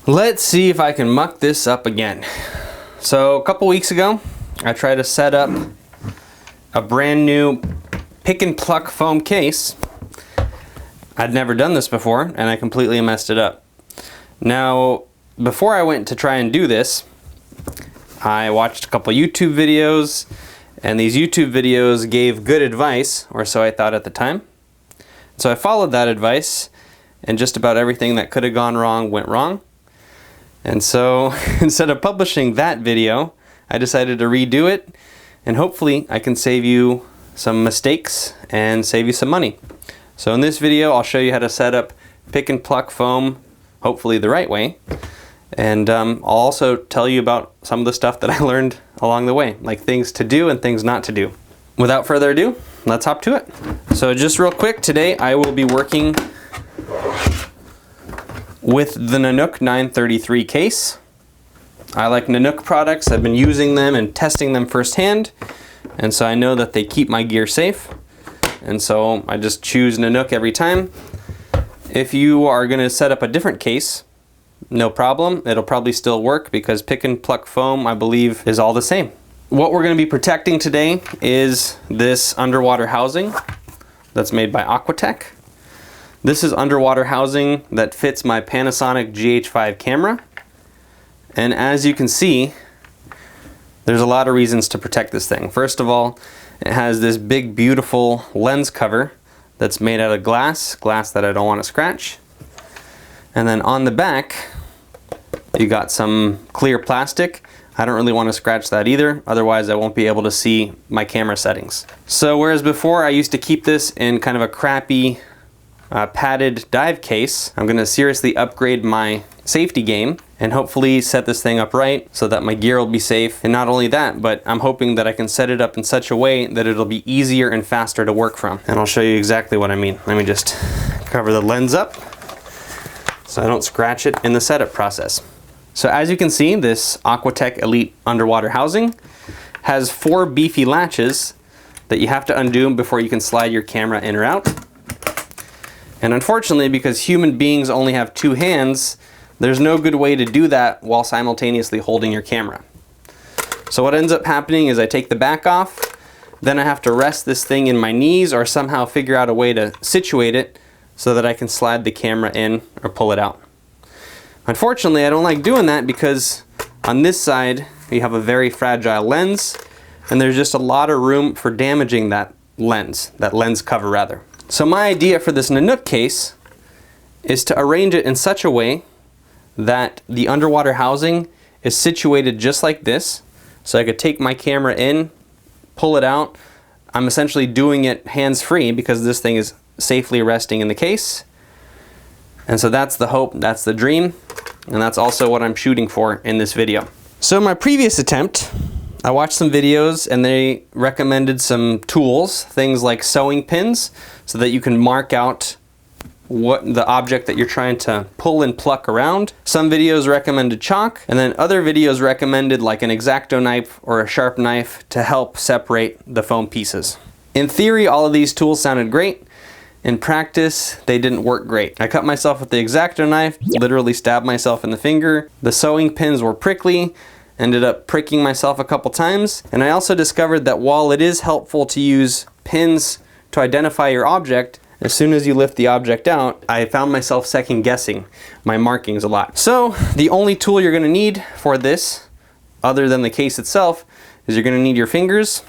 Let's see if I can muck this up again. So a couple weeks ago, I tried to set up a brand new Pick-N-Pluck foam case. I'd never done this before, and I completely messed it up. Now, before I went to try and do this, I watched a couple YouTube videos, and these YouTube videos gave good advice, or so I thought at the time. So I followed that advice, and just about everything that could have gone wrong went wrong. And so instead of publishing that video, I decided to redo it, and hopefully I can save you some mistakes and save you some money. So in this video, I'll show you how to set up Pick-N-Pluck foam, hopefully the right way. And I'll also tell you about some of the stuff that I learned along the way, like things to do and things not to do. Without further ado, let's hop to it. So just real quick, today I will be working with the Nanuk 933 case. I like Nanuk products. I've been using them and testing them firsthand, and so I know that they keep my gear safe, and so I just choose Nanuk every time. If you are going to set up a different case, no problem. It'll probably still work because Pick-N-Pluck foam, I believe, is all the same. What we're going to be protecting today is this underwater housing that's made by Aquatech. This is underwater housing that fits my Panasonic GH5 camera. And as you can see, there's a lot of reasons to protect this thing. First of all, it has this big, beautiful lens cover that's made out of glass that I don't want to scratch. And then on the back, you got some clear plastic. I don't really want to scratch that either, otherwise I won't be able to see my camera settings. So whereas before I used to keep this in kind of a crappy padded dive case, I'm going to seriously upgrade my safety game and hopefully set this thing up right so that my gear will be safe. And not only that, but I'm hoping that I can set it up in such a way that it'll be easier and faster to work from. And I'll show you exactly what I mean. Let me just cover the lens up so I don't scratch it in the setup process. So as you can see, this Aquatech Elite underwater housing has 4 beefy latches that you have to undo before you can slide your camera in or out. And unfortunately, because human beings only have 2 hands, there's no good way to do that while simultaneously holding your camera. So what ends up happening is I take the back off, then I have to rest this thing in my knees or somehow figure out a way to situate it so that I can slide the camera in or pull it out. Unfortunately, I don't like doing that because on this side, you have a very fragile lens, and there's just a lot of room for damaging that lens cover rather. So my idea for this Nanuk case is to arrange it in such a way that the underwater housing is situated just like this. So I could take my camera in, pull it out. I'm essentially doing it hands-free because this thing is safely resting in the case. And so that's the hope, that's the dream, and that's also what I'm shooting for in this video. So my previous attempt, I watched some videos and they recommended some tools, things like sewing pins, so that you can mark out what the object that you're trying to pull and pluck around. Some videos recommended chalk, and then other videos recommended like an X-Acto knife or a sharp knife to help separate the foam pieces. In theory, all of these tools sounded great. In practice, they didn't work great. I cut myself with the X-Acto knife, literally stabbed myself in the finger. The sewing pins were prickly, ended up pricking myself a couple times. And I also discovered that while it is helpful to use pins to identify your object, as soon as you lift the object out, I found myself second guessing my markings a lot. So the only tool you're gonna need for this, other than the case itself, is you're gonna need your fingers,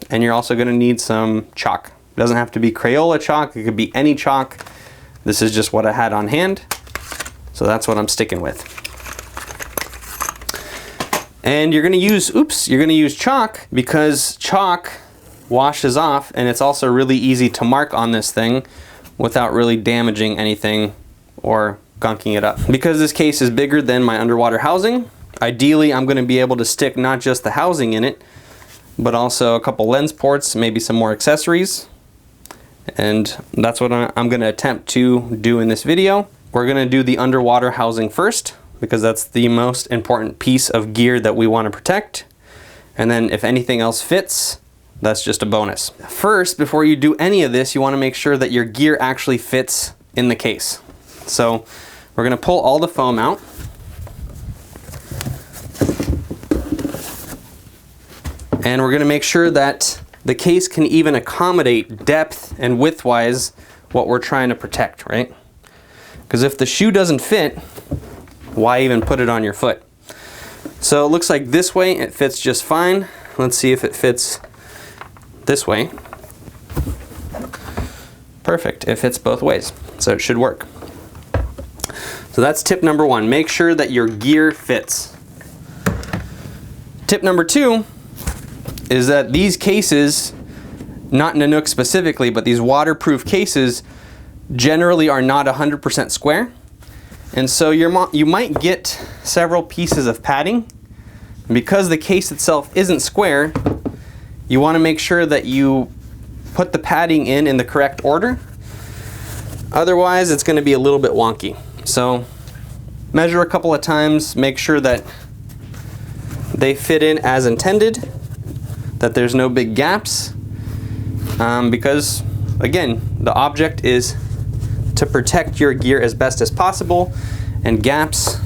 and you're also gonna need some chalk. It doesn't have to be Crayola chalk, it could be any chalk. This is just what I had on hand, so that's what I'm sticking with. And you're gonna use chalk because chalk washes off, and it's also really easy to mark on this thing without really damaging anything or gunking it up. Because this case is bigger than my underwater housing, ideally I'm gonna be able to stick not just the housing in it, but also a couple lens ports, maybe some more accessories. And that's what I'm going to attempt to do in this video. We're going to do the underwater housing first because that's the most important piece of gear that we want to protect. And then if anything else fits, that's just a bonus. First, before you do any of this, you want to make sure that your gear actually fits in the case. So we're going to pull all the foam out. And we're going to make sure that the case can even accommodate depth and width-wise what we're trying to protect, right? Because if the shoe doesn't fit, why even put it on your foot? So it looks like this way it fits just fine. Let's see if it fits this way. Perfect, it fits both ways, so it should work. So that's tip number one, make sure that your gear fits. Tip number two is that these cases, not Nanuk specifically, but these waterproof cases generally are not 100% square. And so you might get several pieces of padding. Because the case itself isn't square, you want to make sure that you put the padding in the correct order. Otherwise, it's going to be a little bit wonky. So measure a couple of times, make sure that they fit in as intended, that there's no big gaps, because again, the object is to protect your gear as best as possible, and gaps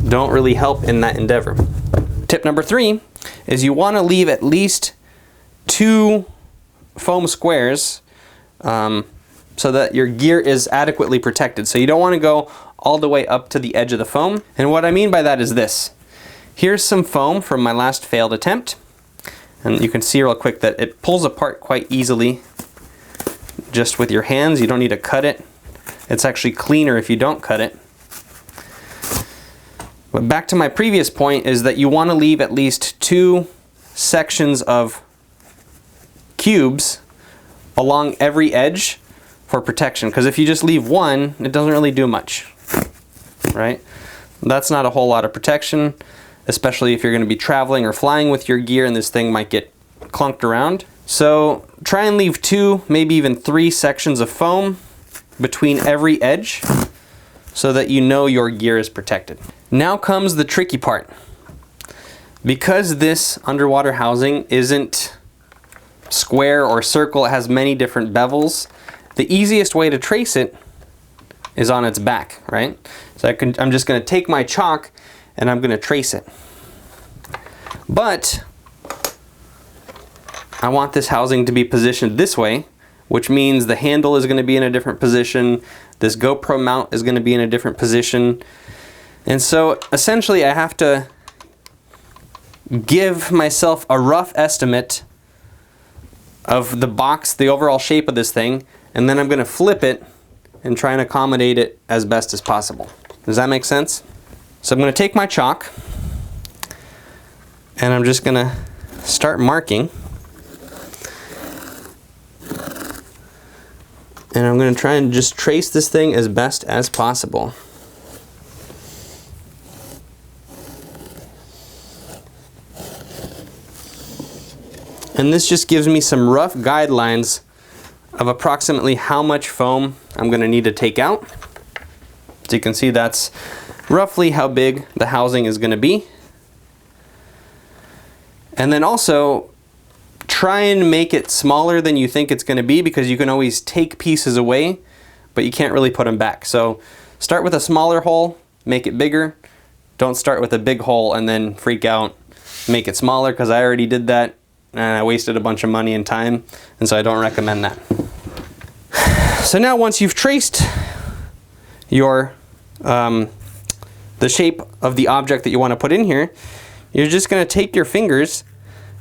don't really help in that endeavor. Tip number three is you want to leave at least 2 foam squares so that your gear is adequately protected. So you don't want to go all the way up to the edge of the foam. And what I mean by that is this. Here's some foam from my last failed attempt. And you can see real quick that it pulls apart quite easily just with your hands. You don't need to cut it. It's actually cleaner if you don't cut it. But back to my previous point is that you want to leave at least 2 sections of cubes along every edge for protection. Because if you just leave one, it doesn't really do much, right? That's not a whole lot of protection, especially if you're going to be traveling or flying with your gear and this thing might get clunked around. So try and leave 2, maybe even 3 sections of foam between every edge so that you know your gear is protected. Now comes the tricky part. Because this underwater housing isn't square or circle, it has many different bevels, the easiest way to trace it is on its back, right? So I'm just going to take my chalk and I'm going to trace it. But I want this housing to be positioned this way, which means the handle is going to be in a different position, this GoPro mount is going to be in a different position, and so essentially I have to give myself a rough estimate of the box, the overall shape of this thing, and then I'm going to flip it and try and accommodate it as best as possible. Does that make sense? So I'm going to take my chalk and I'm just going to start marking. And I'm going to try and just trace this thing as best as possible. And this just gives me some rough guidelines of approximately how much foam I'm going to need to take out. So you can see that's roughly how big the housing is going to be. And then also try and make it smaller than you think it's going to be, because you can always take pieces away, but you can't really put them back. So start with a smaller hole, make it bigger. Don't start with a big hole and then freak out, make it smaller, because I already did that and I wasted a bunch of money and time, and so I don't recommend that. So now once you've traced your the shape of the object that you want to put in here, you're just going to take your fingers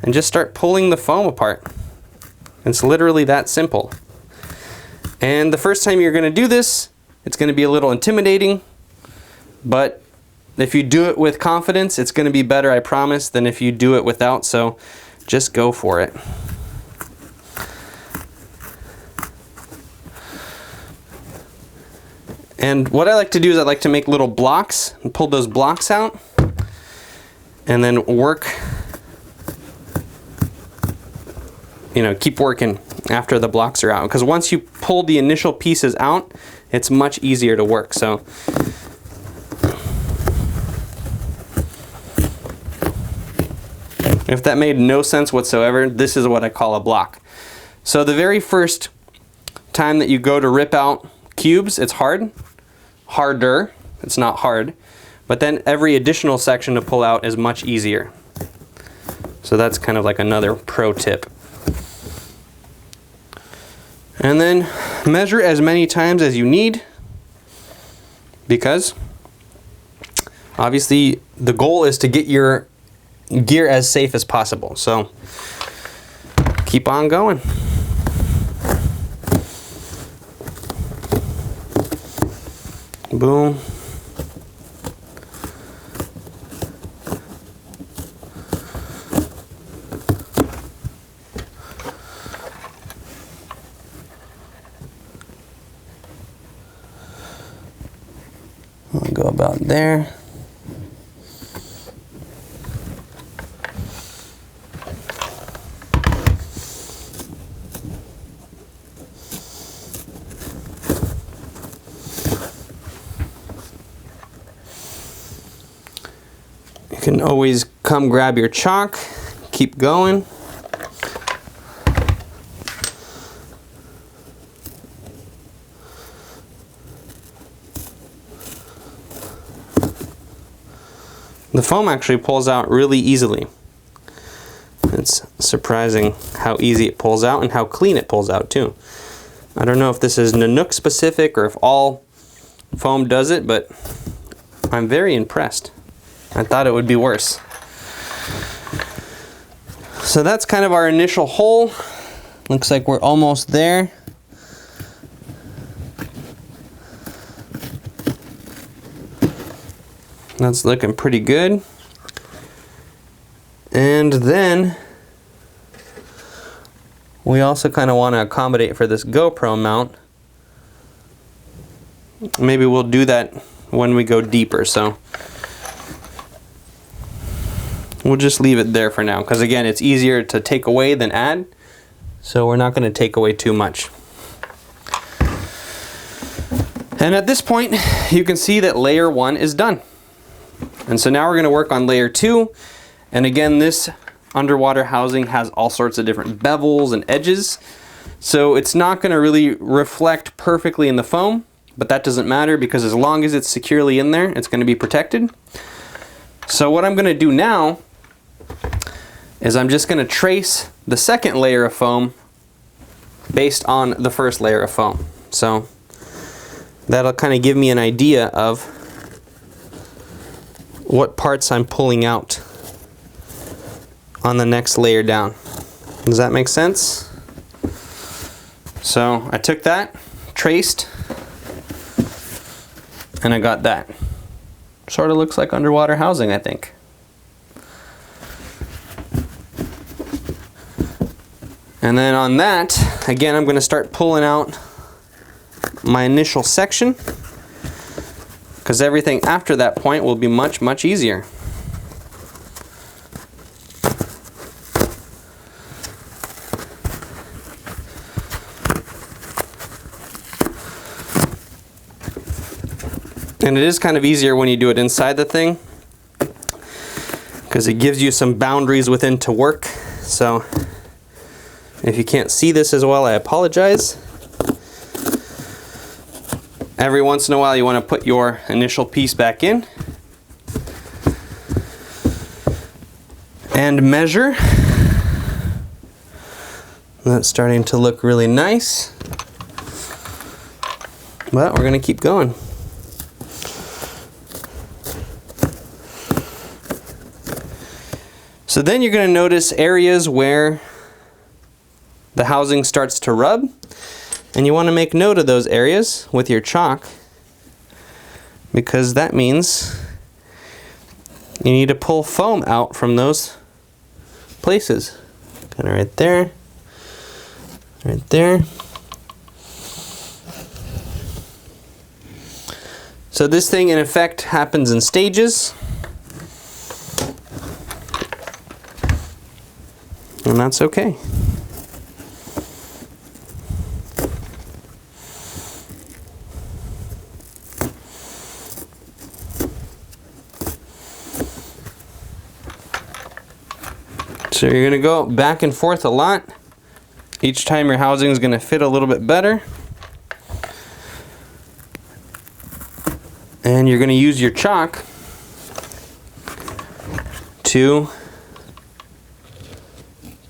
and just start pulling the foam apart. It's literally that simple. And the first time you're going to do this, it's going to be a little intimidating, but if you do it with confidence, it's going to be better, I promise, than if you do it without, so just go for it. And what I like to do is I like to make little blocks and pull those blocks out and then work, keep working after the blocks are out. Because once you pull the initial pieces out, it's much easier to work. So if that made no sense whatsoever, this is what I call a block. So the very first time that you go to rip out cubes, it's harder, it's not hard, but then every additional section to pull out is much easier. So that's kind of like another pro tip. And then measure as many times as you need, because obviously the goal is to get your gear as safe as possible. So keep on going. Boom. I'll go about there. You can always come grab your chalk, keep going. The foam actually pulls out really easily. It's surprising how easy it pulls out and how clean it pulls out too. I don't know if this is Nanuk specific or if all foam does it, but I'm very impressed. I thought it would be worse. So that's kind of our initial hole. Looks like we're almost there. That's looking pretty good. And then we also kind of want to accommodate for this GoPro mount. Maybe we'll do that when we go deeper, so we'll just leave it there for now, because again, it's easier to take away than add, so we're not going to take away too much. And at this point, you can see that layer 1 is done. And so now we're going to work on layer 2. And again, this underwater housing has all sorts of different bevels and edges. So it's not going to really reflect perfectly in the foam, but that doesn't matter, because as long as it's securely in there, it's going to be protected. So what I'm going to do now is I'm just going to trace the second layer of foam based on the first layer of foam. So that'll kind of give me an idea of what parts I'm pulling out on the next layer down. Does that make sense? So I took that, traced, and I got that. Sort of looks like underwater housing, I think. And then on that, again, I'm going to start pulling out my initial section, because everything after that point will be much, much easier. And it is kind of easier when you do it inside the thing, because it gives you some boundaries within to work. So if you can't see this as well, I apologize. Every once in a while you want to put your initial piece back in and measure. That's starting to look really nice, but we're going to keep going. So then you're going to notice areas where the housing starts to rub. And you want to make note of those areas with your chalk, because that means you need to pull foam out from those places. Kind of right there, right there. So this thing in effect happens in stages, and that's okay. So you're going to go back and forth a lot. Each time your housing is going to fit a little bit better. And you're going to use your chalk to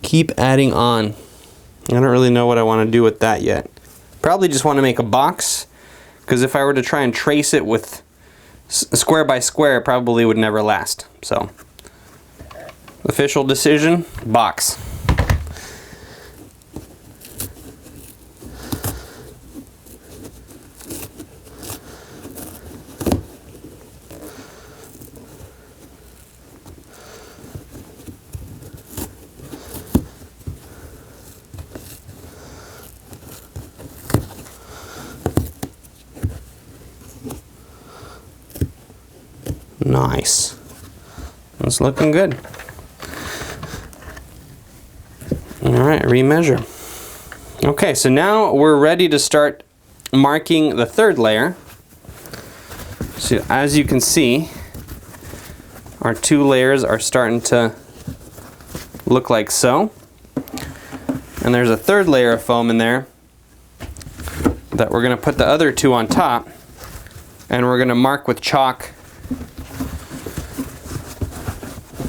keep adding on. I don't really know what I want to do with that yet. Probably just want to make a box, because if I were to try and trace it with square by square, it probably would never last. So, official decision, box. Nice. That's looking good. Alright, remeasure. Okay, so now we're ready to start marking the third layer. So as you can see, our two layers are starting to look like so. And there's a third layer of foam in there that we're going to put the other two on top, and we're going to mark with chalk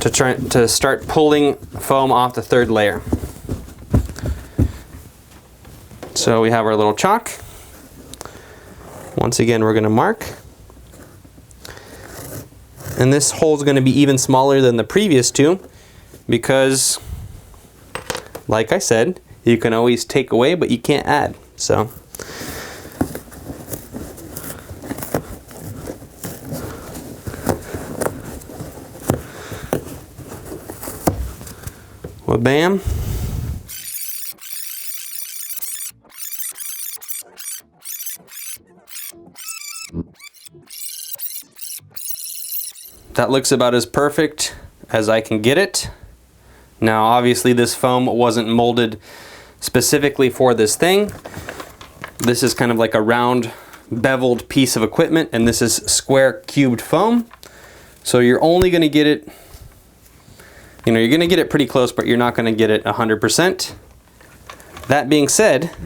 to start pulling foam off the third layer. So we have our little chalk. Once again, we're going to mark. And this hole is going to be even smaller than the previous two because, like I said, you can always take away, but you can't add. So well, bam. That looks about as perfect as I can get it. Now obviously this foam wasn't molded specifically for this thing. This is kind of like a round beveled piece of equipment, and this is square cubed foam. So you're only going to get it, you know, you're going to get it pretty close, but you're not going to get it 100%. That being said,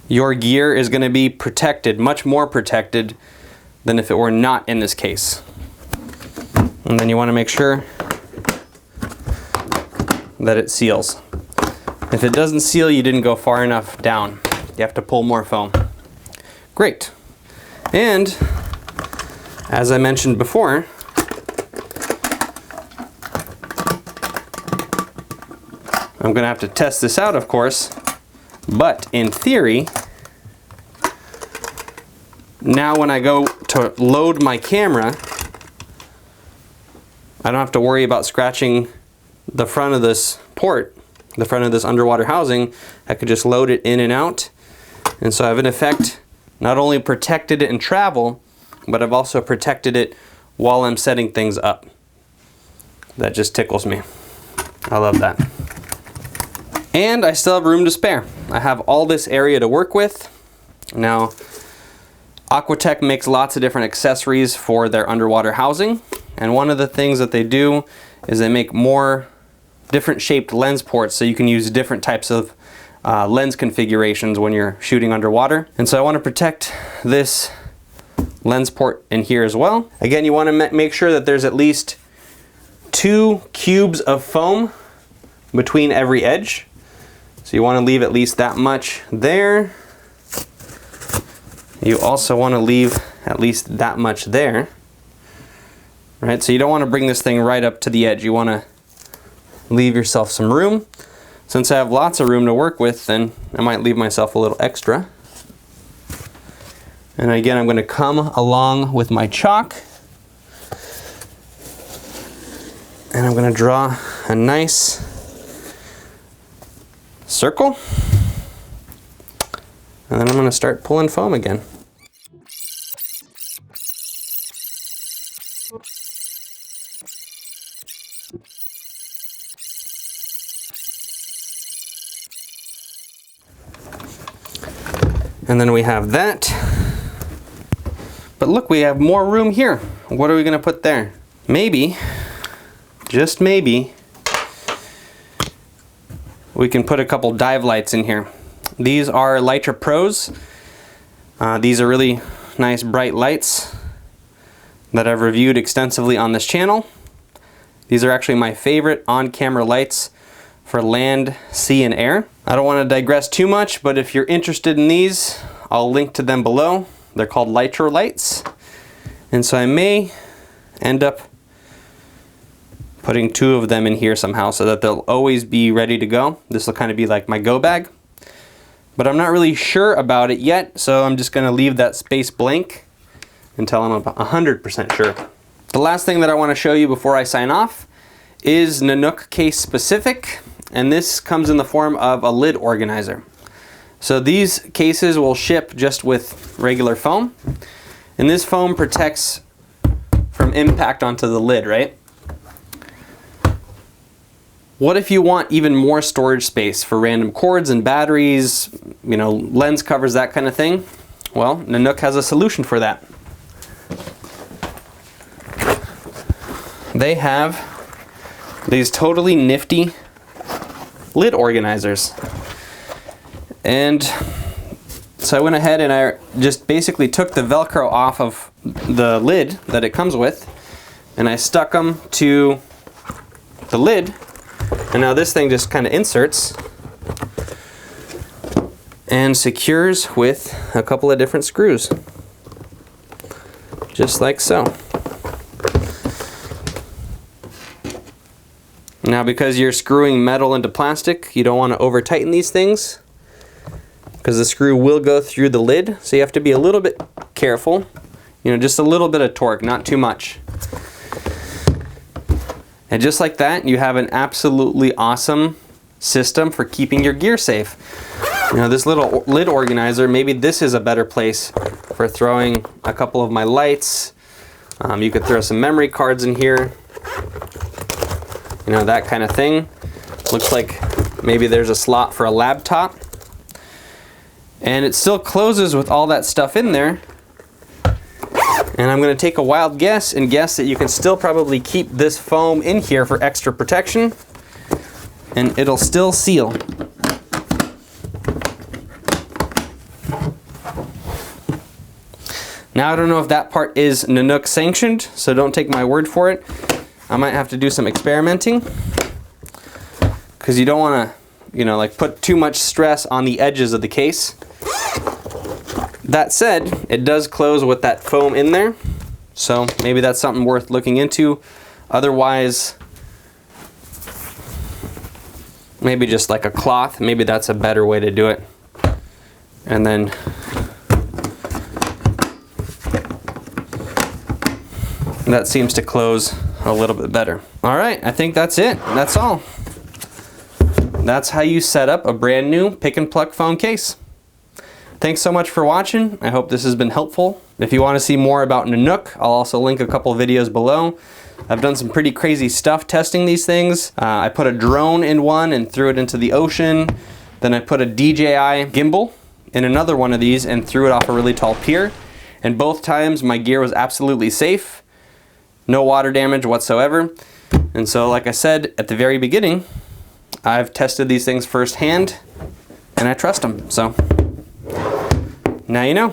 your gear is going to be protected, much more protected than if it were not in this case. And then you want to make sure that it seals. If it doesn't seal, you didn't go far enough down. You have to pull more foam. Great. And as I mentioned before, I'm going to have to test this out, of course, but in theory, now when I go to load my camera, I don't have to worry about scratching the front of this port, the front of this underwater housing. I could just load it in and out. And so I've in effect not only protected it in travel, but I've also protected it while I'm setting things up. That just tickles me. I love that. And I still have room to spare. I have all this area to work with. Now, Aquatech makes lots of different accessories for their underwater housing, and one of the things that they do is they make more different shaped lens ports so you can use different types of lens configurations when you're shooting underwater. And so I want to protect this lens port in here as well. Again, you want to make sure that there's at least 2 cubes of foam between every edge. So you want to leave at least that much there. You also want to leave at least that much there. Right? So you don't want to bring this thing right up to the edge. You want to leave yourself some room. Since I have lots of room to work with, then I might leave myself a little extra. And again, I'm going to come along with my chalk. And I'm going to draw a nice circle. And then I'm going to start pulling foam again. And then we have that. But look, we have more room here. What are we going to put there? Maybe, just maybe, we can put a couple dive lights in here. These are Lytra Pros. These are really nice bright lights that I've reviewed extensively on this channel. These are actually my favorite on-camera lights for land, sea, and air. I don't want to digress too much, but if you're interested in these, I'll link to them below. They're called Litro lights. And so I may end up putting 2 of them in here somehow so that they'll always be ready to go. This will kind of be like my go bag. But I'm not really sure about it yet, so I'm just going to leave that space blank until I'm 100% sure. The last thing that I want to show you before I sign off is Nanuk case specific, and this comes in the form of a lid organizer. So these cases will ship just with regular foam, and this foam protects from impact onto the lid, right? What if you want even more storage space for random cords and batteries, you know, lens covers, that kind of thing? Well, Nanuk has a solution for that. They have these totally nifty lid organizers. And so I went ahead and I just basically took the Velcro off of the lid that it comes with, and I stuck them to the lid. And now this thing just kind of inserts and secures with a couple of different screws. Just like so. Now because you're screwing metal into plastic, you don't want to over tighten these things because the screw will go through the lid, so you have to be a little bit careful. You know, just a little bit of torque, not too much. And just like that, you have an absolutely awesome system for keeping your gear safe. You know, this little lid organizer, maybe this is a better place for throwing a couple of my lights. You could throw some memory cards in here. You know, that kind of thing. Looks like maybe there's a slot for a laptop. And it still closes with all that stuff in there. And I'm going to take a wild guess and guess that you can still probably keep this foam in here for extra protection, and it'll still seal. Now I don't know if that part is Nanuk sanctioned, so don't take my word for it. I might have to do some experimenting, because you don't want to, you know, like put too much stress on the edges of the case. That said, it does close with that foam in there, so maybe that's something worth looking into. Otherwise, maybe just like a cloth, maybe that's a better way to do it. And then that seems to close a little bit better. All right, I think that's it. That's all. That's how you set up a brand new Pick-N-Pluck foam case. Thanks so much for watching. I hope this has been helpful. If you want to see more about Nanuk, I'll also link a couple videos below. I've done some pretty crazy stuff testing these things. I put a drone in one and threw it into the ocean. Then I put a DJI gimbal in another one of these and threw it off a really tall pier. And both times my gear was absolutely safe. No water damage whatsoever. And so, like I said at the very beginning, I've tested these things firsthand and I trust them. So now you know.